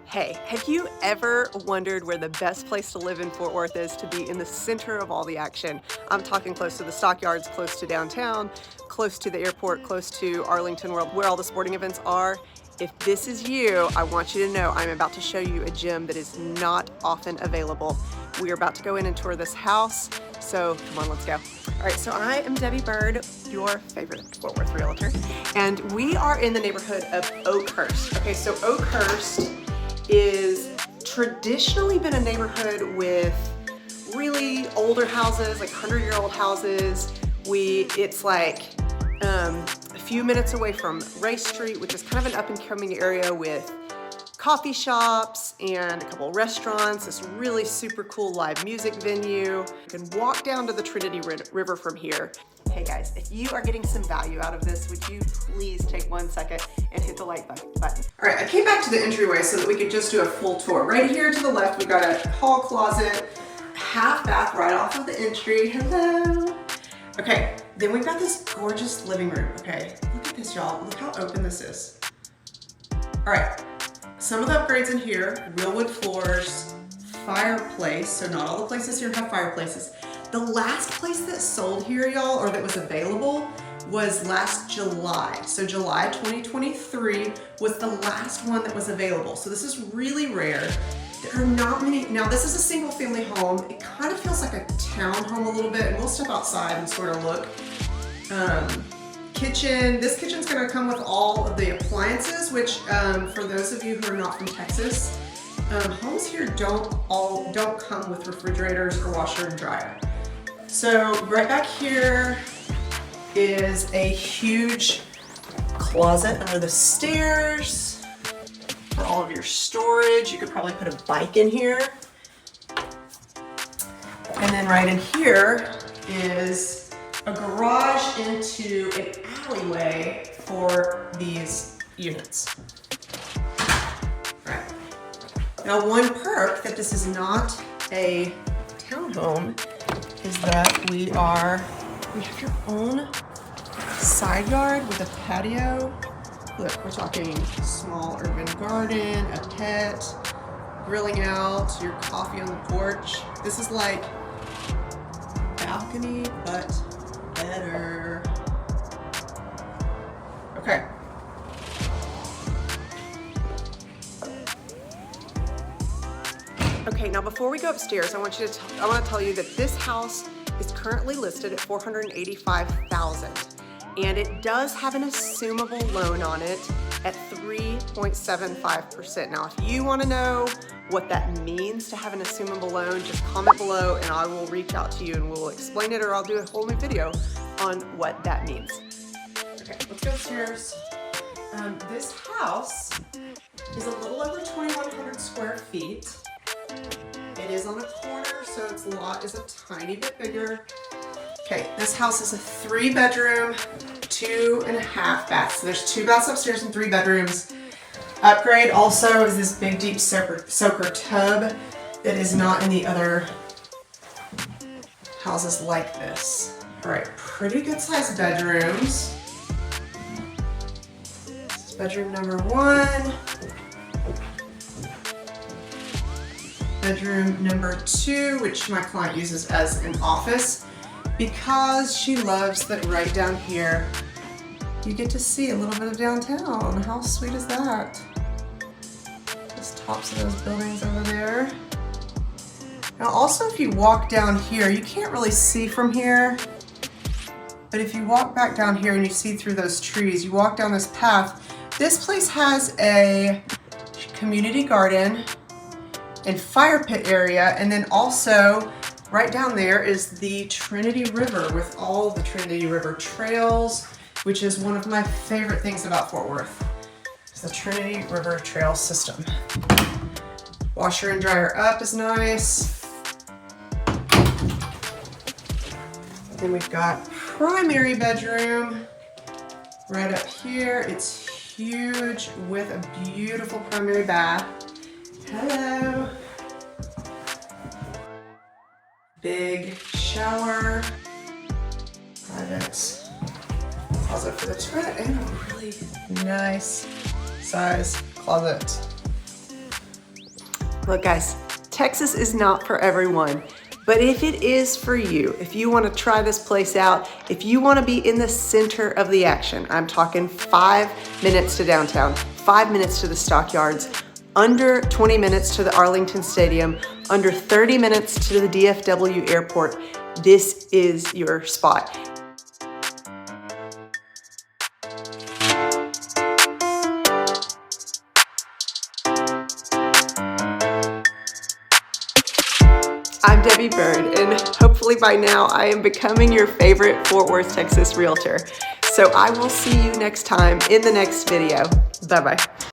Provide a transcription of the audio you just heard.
Hey, have you ever wondered where the best place to live in Fort Worth is to be in the center of all the action? I'm talking close to the Stockyards, close to downtown, close to the airport, close to Arlington World, where all the sporting events are. If this is you, I want you to know I'm about to show you a gem that is not often available. We are about to go in and tour this house, so come on, let's go. All right, so I am Debbie Bird, your favorite Fort Worth realtor, and we are in the neighborhood of Oakhurst. Okay, so Oakhurst is traditionally been a neighborhood with really older houses, like 100-year-old houses. It's like a few minutes away from Race Street, which is kind of an up-and-coming area with coffee shops and a couple restaurants, this really super cool live music venue. You can walk down to the Trinity River from here. Hey guys, if you are getting some value out of this, would you please take 1 second and hit the like button. All right, I came back to the entryway so that we could just do a full tour. Right here to the left, we've got a hall closet, half bath right off of the entry. Hello. Okay, then we've got this gorgeous living room. Okay, look at this, y'all. Look how open this is. All right. Some of the upgrades in here, real wood floors, fireplace, so not all the places here have fireplaces. The last place that sold here, y'all, or that was available, was last July. So July 2023 was the last one that was available. So this is really rare. There are not many. Now this is a single family home. It kind of feels like a townhome a little bit, and we'll step outside and sort of look. Kitchen. This kitchen's gonna come with all of the appliances, which for those of you who are not from Texas, homes here don't come with refrigerators or washer and dryer. So right back here is a huge closet under the stairs for all of your storage. You could probably put a bike in here. And then right in here is a garage into an alleyway for these units. Right. Now, one perk that this is not a townhome is that we have your own side yard with a patio. Look, we're talking small urban garden, a pet, grilling out, your coffee on the porch. This is like balcony, but better. Okay. Okay, now before we go upstairs, I want to tell you that this house is currently listed at $485,000, and it does have an assumable loan on it at 3.75%. Now, if you want to know what that means to have an assumable loan, just comment below and I will reach out to you and we'll explain it, or I'll do a whole new video on what that means. Okay, let's go upstairs. This house is a little over 2,100 square feet. It is on a corner, so its lot is a tiny bit bigger. Okay, this house is a 3-bedroom, 2.5 baths. So there's 2 baths upstairs and 3 bedrooms. Upgrade also is this big deep soaker tub that is not in the other houses like this. All right, pretty good sized bedrooms. This is bedroom number 1. Bedroom number 2, which my client uses as an office because she loves that right down here you get to see a little bit of downtown. How sweet is that? Just tops of those buildings over there. Now also, if you walk down here, you can't really see from here, but if you walk back down here and you see through those trees, you walk down this path, this place has a community garden and fire pit area, and then also right down there is the Trinity River with all the Trinity River trails, which is one of my favorite things about Fort Worth. It's the Trinity River Trail system. Washer and dryer up is nice. Then we've got primary bedroom right up here. It's huge with a beautiful primary bath. Hello. Big shower, private closet for the toilet, and a really nice size closet. Look guys, Texas is not for everyone, but if it is for you, if you want to try this place out, if you want to be in the center of the action, I'm talking 5 minutes to downtown, 5 minutes to the Stockyards, under 20 minutes to the Arlington Stadium, under 30 minutes to the DFW airport, this is your spot. I'm Debbie Bird, and hopefully by now I am becoming your favorite Fort Worth, Texas realtor. So I will see you next time in the next video. Bye-bye.